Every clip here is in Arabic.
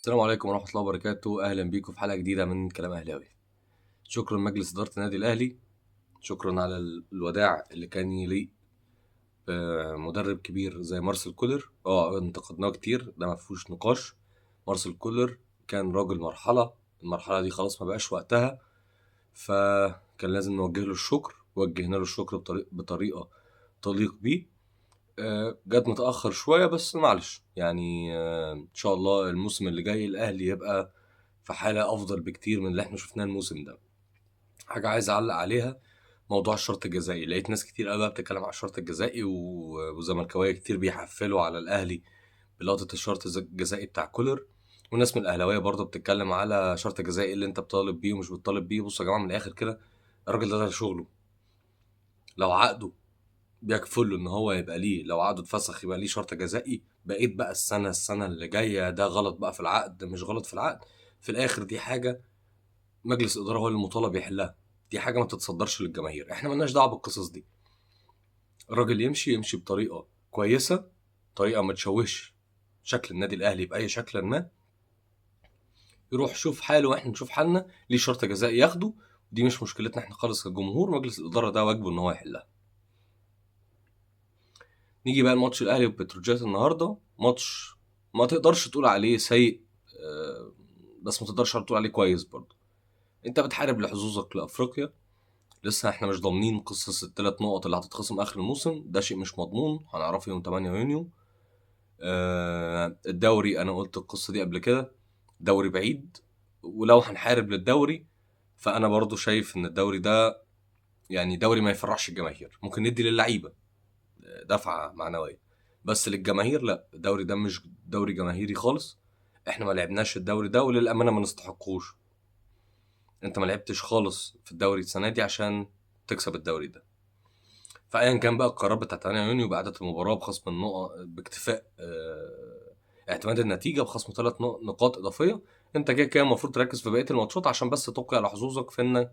السلام عليكم ورحمة الله وبركاته. أهلا بيكم في حلقة جديدة من كلام أهلاوي. شكرا مجلس إدارة النادي الأهلي، شكرا على الوداع اللي كان يليق بمدرب كبير زي مارسيل كولر. انتقدناه كتير، ده ما فيهوش نقاش. مارسيل كولر كان راجل المرحلة دي خلاص ما بقاش وقتها، فكان لازم نوجه له الشكر. وجهنا له الشكر بطريقة تليق بيه. جت متأخر شوية بس معلش يعني. إن شاء الله الموسم اللي جاي الأهلي يبقى في حالة أفضل بكتير من اللي احنا شفناه الموسم ده. حاجة عايز أعلق عليها، موضوع الشرط الجزائي. لقيت ناس كتير قوي بتتكلم على الشرط الجزائي وزملكاوية كتير بيحفلوا على الأهلي بلقطة الشرط الجزائي بتاع كولر، وناس من الأهلاوية برضه بتتكلم على شرط الجزائي اللي أنت بتطالب بيه ومش بتطالب بيه. بصوا يا جماعة، من الآخر كده، الراجل ده شغله. لو عقده بيكفل له ان هو يبقى ليه، لو عقده اتفسخ يبقى ليه شرط جزائي. بقيت بقى السنه اللي جايه ده غلط بقى في العقد، مش غلط في العقد. في الاخر دي حاجه مجلس الاداره هو اللي مطالب يحلها. دي حاجه ما تتصدرش للجماهير، احنا ملناش دعوه بالقصص دي. الراجل يمشي بطريقه كويسه، طريقه ما تشوهش شكل النادي الاهلي باي شكل ما. يروح شوف حاله واحنا نشوف حالنا. ليه شرط جزائي ياخده، دي مش مشكلتنا احنا خالص كجمهور. مجلس الاداره ده واجبه ان هو يحلها. نيجي بقى الماتش الاهلي وبتروجيت النهارده. ماتش ما تقدرش تقول عليه سيء، بس ما تقدرش تقول عليه كويس برضه. انت بتحارب لحظوظك لافريقيا. لسه احنا مش ضامنين قصص الثلاث نقط اللي هتتخصم اخر الموسم، ده شيء مش مضمون، هنعرفه يوم 8 يونيو. الدوري انا قلت القصه دي قبل كده، دوري بعيد. ولو هنحارب للدوري فانا برضو شايف ان الدوري ده يعني دوري ما يفرحش الجماهير. ممكن ندي للعيبه دفعه معنويه، بس للجماهير لا. الدوري ده مش دوري جماهيري خالص. احنا ما لعبناش الدوري ده وللامانه ما نستحقوش. انت ما لعبتش خالص في الدوري السنه دي عشان تكسب الدوري ده. فايا كان بقى القرار بتاع 8 يونيو باعاده المباراه بخصم النقط باكتفاء اعتماد النتيجه بخصم 3 نقاط اضافيه. انت كده كده المفروض تركز في بقيه الماتشات عشان بس توقع على حظوظك في انك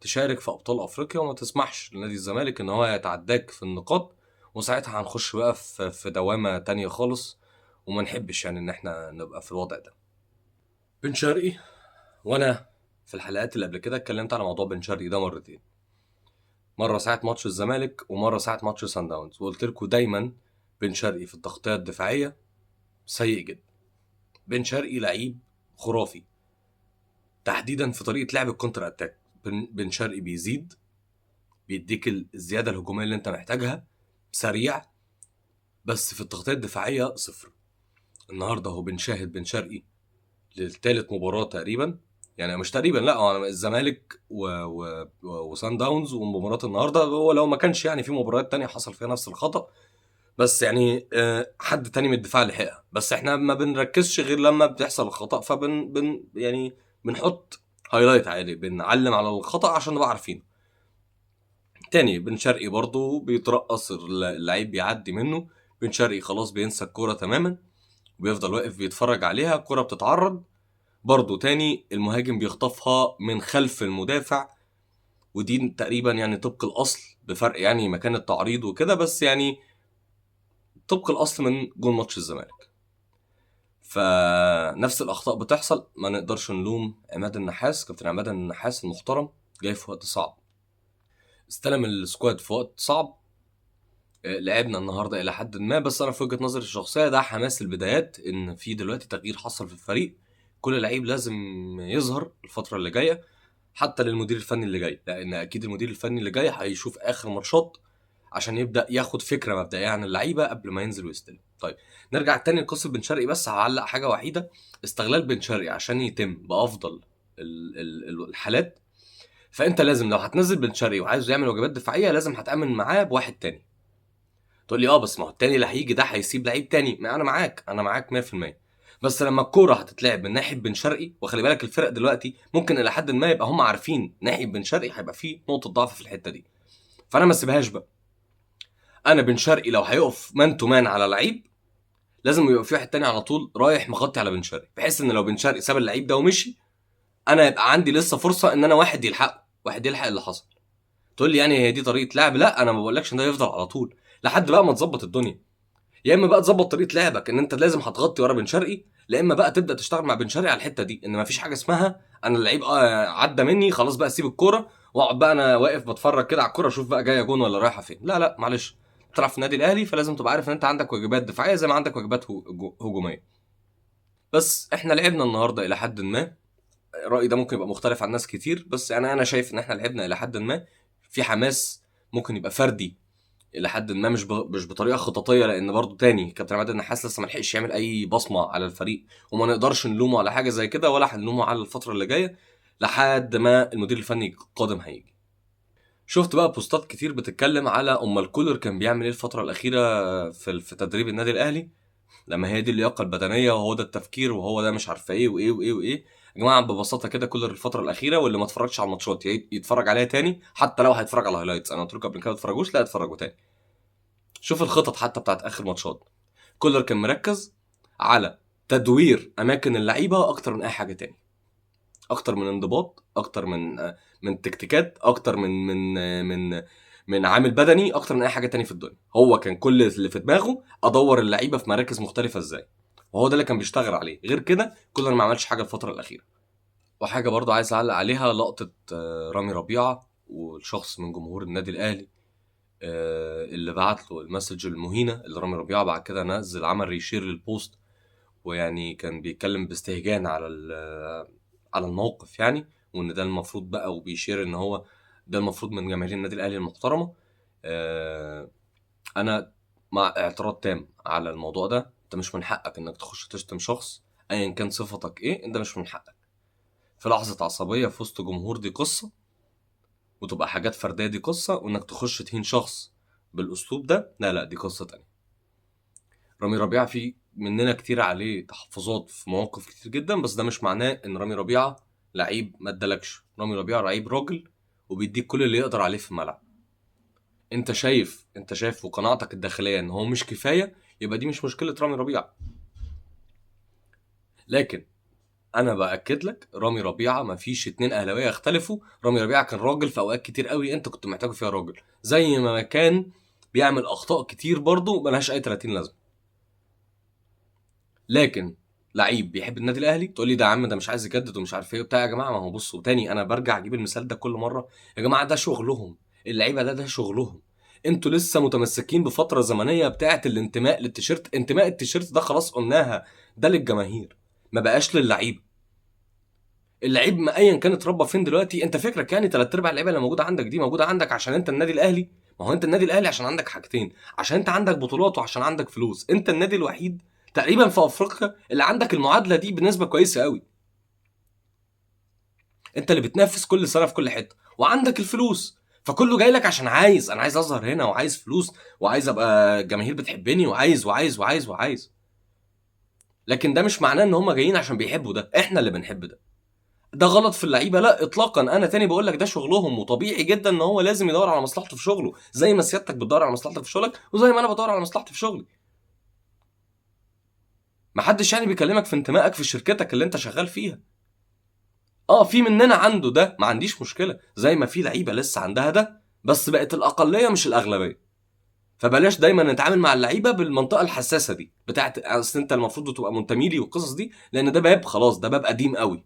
تشارك في ابطال افريقيا، وما تسمحش لنادي الزمالك ان هو يتعداك في النقاط. وساعتها هنخش بقى في دوامه تانية خالص، وما نحبش يعني ان احنا نبقى في الوضع ده. بن شرقي، وانا في الحلقات اللي قبل كده اتكلمت على موضوع بن شرقي ده مرتين. مره ساعه ماتش الزمالك ومره ساعه ماتش سان داونز، وقلت لكم دايما بن شرقي في التغطيه الدفاعيه سيء جدا. بن شرقي لعيب خرافي، تحديدا في طريقه لعب الكونتر اتاك. بن شرقي بيديك الزياده الهجوميه اللي انت محتاجها، سريع، بس في التغطيه الدفاعيه صفر. النهارده هو بنشاهد بن شرقي للثالث مباراه تقريبا، يعني مش تقريبا، لا هو الزمالك وسان داونز ومباراه النهارده. هو لو ما كانش يعني في مباريات تانية حصل فيها نفس الخطأ، بس يعني حد تاني من الدفاع لحقها. بس احنا ما بنركزش غير لما بتحصل الخطأ، يعني بنحط هايلايت عالي، بنعلم على الخطأ عشان نبقى عارفين. تاني بن شرقي برضه بيترقص، اللعيب بيعدي منه، بن شرقي خلاص بينسى الكورة تماما وبيفضل واقف بيتفرج عليها. الكورة بتتعرض برضه تاني، المهاجم بيخطفها من خلف المدافع، ودي تقريبا يعني طبق الأصل، بفرق يعني مكان التعريض وكده، بس يعني طبق الأصل من جول ماتش الزمالك. فنفس الأخطاء بتحصل. ما نقدرش نلوم عماد النحاس، كابتن عماد النحاس المحترم، جاي في وقت صعب، استلم السكواد في وقت صعب. لعبنا النهارده الى حد ما، بس انا في وجهه نظري الشخصيه ده حماس البدايات، ان في دلوقتي تغيير حصل في الفريق. كل لعيب لازم يظهر الفتره اللي جايه، حتى للمدير الفني اللي جاي، لان اكيد المدير الفني اللي جاي هيشوف اخر ماتشات عشان يبدا ياخد فكره مبدئيه عن اللعيبه قبل ما ينزل ويستلم. طيب نرجع تاني لقصه بن شرقي، بس هعلق حاجه وحيده. استغلال بن شرقي عشان يتم بافضل الحالات، فانت لازم لو هتنزل بن شرقي وعايزه يعمل واجبات دفاعيه لازم هتامن معاه بواحد تاني. تقول لي بس ما هو التاني اللي هيجي ده هيسيب لعيب تاني. ما انا معاك 100%. بس لما الكوره هتتلعب من ناحيه بن شرقي، وخلي بالك الفرق دلوقتي ممكن الى حد ما يبقى هم عارفين ناحيه بن شرقي هيبقى فيه نقطه ضعف في الحته دي، فانا ما اسيبهاش بقى. انا بن شرقي لو هيقف مان تو مان على لعيب، لازم يبقى في واحد تاني على طول رايح مغطي على بن شرقي، بحيث ان لو بن شرقي ساب اللعيب ده ومشي، انا يبقى عندي لسه فرصه ان انا واحد يلحقه، واحد يلحق اللي حصل. تقول لي يعني هي دي طريقه لعب؟ لا، انا ما بقولكش ان ده يفضل على طول، لحد بقى ما تظبط الدنيا. يا اما بقى تظبط طريقه لعبك ان انت لازم هتغطي ورا بن شرقي لا اما بقى تبدا تشتغل مع بن شرقي على الحته دي، ان مفيش حاجه اسمها انا اللعيب عدى مني خلاص بقى اسيب الكوره واقعد بقى انا واقف بتفرج كده على الكوره اشوف بقى جايه جون ولا رايحه فين. لا لا معلش، تلعب في النادي الاهلي فلازم تبقى عارف ان انت عندك واجبات دفاعيه زي ما عندك واجبات هجوميه. بس احنا لعبنا النهارده الى حد ما، رايي ده ممكن يبقى مختلف عن ناس كتير، بس يعني انا شايف ان احنا لعبنا الى حد ما في حماس، ممكن يبقى فردي الى حد ما، مش بطريقه خططيه، لان برضو تاني كابتن عماد النحاس لسه ما لحقش يعمل اي بصمه على الفريق، وما نقدرش نلومه على حاجه زي كده ولا هنلومه على الفتره اللي جايه لحد ما المدير الفني القادم هيجي. شفت بقى بوستات كتير بتتكلم على امال كولر كان بيعمل ايه الفتره الاخيره في تدريب النادي الاهلي، لما هي دي اللياقه البدنيه وهو ده التفكير وهو ده مش عارفه ايه وايه وايه وايه. يا جماعه ببساطه كده كولر الفتره الاخيره، واللي ما اتفرجش على الماتشات يتفرج عليها تاني، حتى لو هيتفرج على الهايلايتس، انا قلت لكم قبل كده ما تتفرجوش، لا اتفرجوا تاني. شوف الخطط حتى بتاعت اخر ماتشات، كولر كان مركز على تدوير اماكن اللعيبه اكتر من اي حاجه تاني، اكتر من انضباط، اكتر من تكتيكات، اكتر من عامل بدني، اكتر من اي حاجه تاني في الدنيا. هو كان كل اللي في دماغه ادور اللعيبه في مراكز مختلفه ازاي، وهو ده اللي كان بيشتغل عليه. غير كده كولر ما عملش حاجه الفتره الاخيره. وحاجه برضو عايز اعلق عليها، لقطه رامي ربيعه والشخص من جمهور النادي الاهلي اللي بعت له المسج المهينه، اللي رامي ربيعه بعد كده نزل عمل ريشير للبوست، ويعني كان بيتكلم باستهجان على الموقف يعني، وان ده المفروض بقى، وبيشير ان هو ده المفروض من جماهير النادي الاهلي المحترمه. انا مع اعتراض تام على الموضوع ده. انت مش من حقك انك تخش تشتم شخص ايا كان صفتك ايه، انت مش من حقك في لحظه عصبيه في وسط جمهور دي قصه، وتبقى حاجات فرديه دي قصه، وانك تخش تهين شخص بالاسلوب ده لا لا دي قصه تانية. رامي ربيعه في مننا كتير عليه تحفظات في مواقف كتير جدا، بس ده مش معناه ان رامي ربيعه لعيب ما ادالكش. رامي ربيعه لعيب راجل وبيديك كل اللي يقدر عليه في الملعب. انت شايف وقناعتك الداخليه ان هو مش كفايه، يبقى دي مش مشكله رامي ربيعه. لكن انا باكد لك رامي ربيعه ما فيش اتنين اهلاويه يختلفوا، رامي ربيعه كان راجل في اوقات كتير قوي انت كنت محتاجه فيها راجل، زي ما كان بيعمل اخطاء كتير برضه ملهاش اي 30 لازمه. لكن لعيب بيحب النادي الاهلي تقول لي ده عم ده مش عايز يجدد ومش عارف ايه وبتاع، يا جماعه ما هو بصوا تاني انا برجع اجيب المثال ده كل مره، يا جماعه ده شغلهم، اللعيبه ده شغلهم. انتوا لسه متمسكين بفتره زمنيه بتاعه الانتماء للتيشيرت، انتماء التيشيرت ده خلاص قلناها ده للجماهير ما بقاش للعيبه. اللعيب ما ايا كان اتربى فين دلوقتي، انت فكرك يعني 3/4 اللعيبه اللي موجوده عندك دي موجوده عندك عشان انت النادي الاهلي؟ ما هو انت النادي الاهلي عشان عندك حاجتين، عشان انت عندك بطولات وعشان عندك فلوس. انت النادي الوحيد تقريبا في افريقيا اللي عندك المعادله دي بنسبه كويسه قوي. انت اللي بتنافس كل سنه في كل حته وعندك الفلوس، فكله جاي لك عشان انا عايز اظهر هنا وعايز فلوس وعايز ابقى الجماهير بتحبني وعايز وعايز وعايز وعايز. لكن ده مش معناه ان هم جايين عشان بيحبوا ده، احنا اللي بنحب ده. ده غلط في اللعيبه؟ لا اطلاقا. انا تاني بقول لك ده شغلهم، وطبيعي جدا ان هو لازم يدور على مصلحته في شغله، زي ما سيادتك بتدور على مصلحتك في شغلك وزي ما انا بدور على مصلحتي في شغلي. محدش يعني بيكلمك في انتمائك في شركتك اللي انت شغال فيها. في مننا عنده ده ما عنديش مشكله، زي ما في لعيبه لسه عندها ده، بس بقت الاقليه مش الاغلبيه. فبلاش دايما نتعامل مع اللعيبه بالمنطقه الحساسه دي بتاعت اصل انت المفروض تبقى منتمي لي والقصص دي، لان ده باب خلاص، ده باب قديم قوي.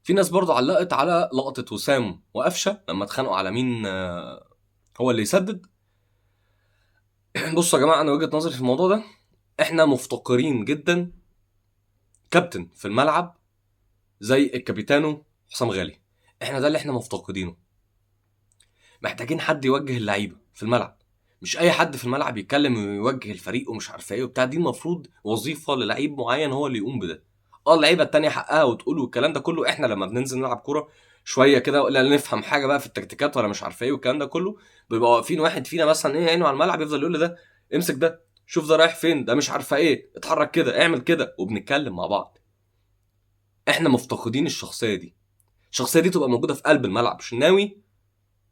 في ناس برضو علقت على لقطه وسام وقفشه لما اتخانقوا على مين هو اللي يسدد. بصوا يا جماعه، انا وجهه نظري في الموضوع ده، احنا مفتقرين جدا كابتن في الملعب زي الكابيتانو حسام غالي. احنا ده اللي احنا مفتقدينه. محتاجين حد يوجه اللعيبه في الملعب، مش اي حد في الملعب يتكلم ويوجه الفريق ومش عارف ايه وبتاع. دي المفروض وظيفه للعيب معين هو اللي يقوم بده. اللعيبه التانية حقها وتقول والكلام ده كله. احنا لما بننزل نلعب كوره شويه كده ولا نفهم حاجه بقى في التكتيكات ولا مش عارف ايه والكلام ده كله، بيبقى واقفين واحد فينا مثلا ايه عينه على الملعب يفضل يقول ده امسك ده، شوف ده رايح فين، ده مش عارفه ايه، اتحرك كده، اعمل كده، وبنتكلم مع بعض. احنا مفتقدين الشخصيه دي. الشخصيه دي تبقى موجوده في قلب الملعب. شناوي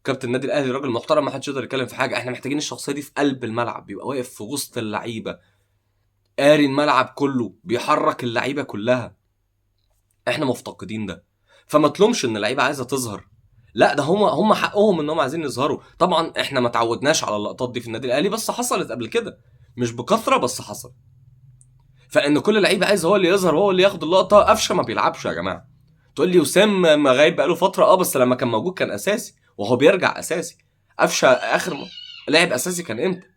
كابتن النادي الاهلي راجل محترم ما حدش يقدر يتكلم في حاجه، احنا محتاجين الشخصيه دي في قلب الملعب، بيبقى واقف في وسط اللعيبه قاري الملعب كله، بيحرك اللعيبه كلها. احنا مفتقدين ده. فما تلومش ان اللعيبه عايزه تظهر، لا ده هم حقهم انهم عايزين يظهروا. طبعا احنا ما تعودناش على اللقطات دي في النادي الاهلي، بس حصلت قبل كده، مش بكثره بس حصل. فان كل لعيب عايز هو اللي يظهر وهو اللي ياخد اللقطه. قفشه ما بيلعبش يا جماعه. تقول لي وسام ما غايب بقاله فتره، بس لما كان موجود كان اساسي وهو بيرجع اساسي. قفشه اخر لعب اساسي كان امتى؟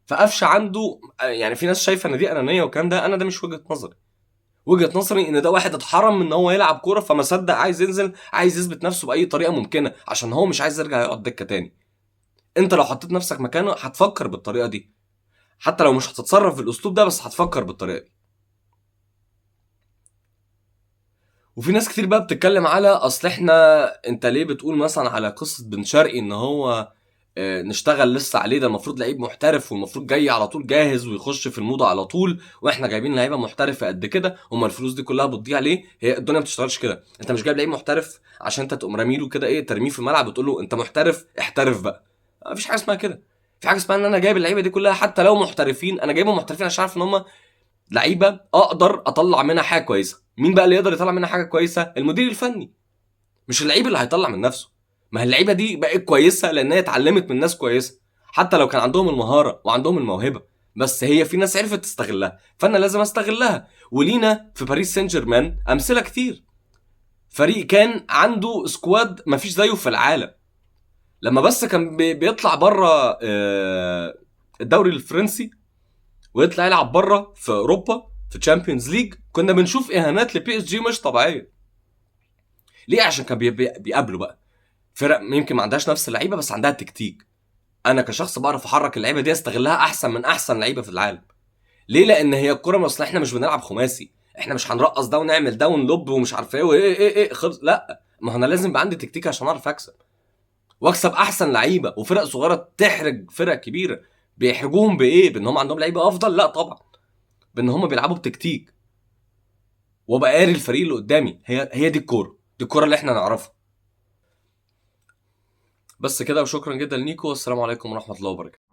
فقفشه عنده يعني في ناس شايفه ان دي انانيه والكلام ده، انا ده مش وجهه نظري. وجهه نظري ان ده واحد اتحرم من ان هو يلعب كوره، فما صدق عايز ينزل، عايز يثبت نفسه باي طريقه ممكنه عشان هو مش عايز يرجع يقعد دكه تاني. انت لو حطيت نفسك مكانه هتفكر بالطريقه دي، حتى لو مش هتتصرف بالاسلوب ده بس هتفكر بالطريقه دي. وفي ناس كتير بقى بتتكلم على اصل احنا، انت ليه بتقول مثلا على قصه بن شرقي ان هو نشتغل لسه عليه، ده المفروض لعيب محترف والمفروض جاي على طول جاهز ويخش في الموضه على طول، واحنا جايبين لعيبه محترفه قد كده، وما الفلوس دي كلها بتضيع ليه؟ هي الدنيا ما بتشتغلش كده. انت مش جايب لعيب محترف عشان انت تقوم راميله كده ايه، ترميه في الملعب وتقول له انت محترف احترف بقى. مفيش حاجه اسمها كده. في حاجه اسمها ان انا جايب اللعيبه دي كلها حتى لو محترفين، انا جايبهم محترفين عشان عارف ان هم لعيبه اقدر اطلع منها حاجه كويسه. مين بقى اللي يقدر يطلع منها حاجه كويسه؟ المدير الفني، مش اللعيب اللي هيطلع من نفسه. ما هي اللعيبه دي بقت كويسه لان هي اتعلمت من ناس كويسه، حتى لو كان عندهم المهاره وعندهم الموهبه، بس هي في ناس عرفت تستغلها، فانا لازم استغلها. ولينا في باريس سان جيرمان امثله كتير. فريق كان عنده سكواد مفيش زيه في العالم، لما بس كان بيطلع بره الدوري الفرنسي ويطلع يلعب بره في اوروبا في تشامبيونز ليج، كنا بنشوف اهانات لبي اس جي مش طبيعيه. ليه؟ عشان كان بيقابلوا بقى فرق يمكن ما عندهاش نفس اللعيبه بس عندها تكتيك. انا كشخص بعرف احرك اللعيبه دي استغلها احسن من احسن لعيبه في العالم. ليه؟ لان هي الكوره، ما اصل احنا مش بنلعب خماسي، احنا مش هنرقص ده ونعمل ده ونلب ومش عارف ايه وايه ايه خلص. لا، ما انا لازم يبقى عندي تكتيك عشان اعرف اكسب واكسب احسن لعيبه. وفرق صغيره تحرج فرق كبيره، بيحرجوهم بايه؟ بان هم عندهم لعيبه افضل؟ لا طبعا، بان هم بيلعبوا بتكتيك وابقى قاري الفريق اللي قدامي. هي دي الكوره، دي الكوره اللي احنا نعرفها. بس كده، وشكرا جدا ليكم، والسلام عليكم ورحمه الله وبركاته.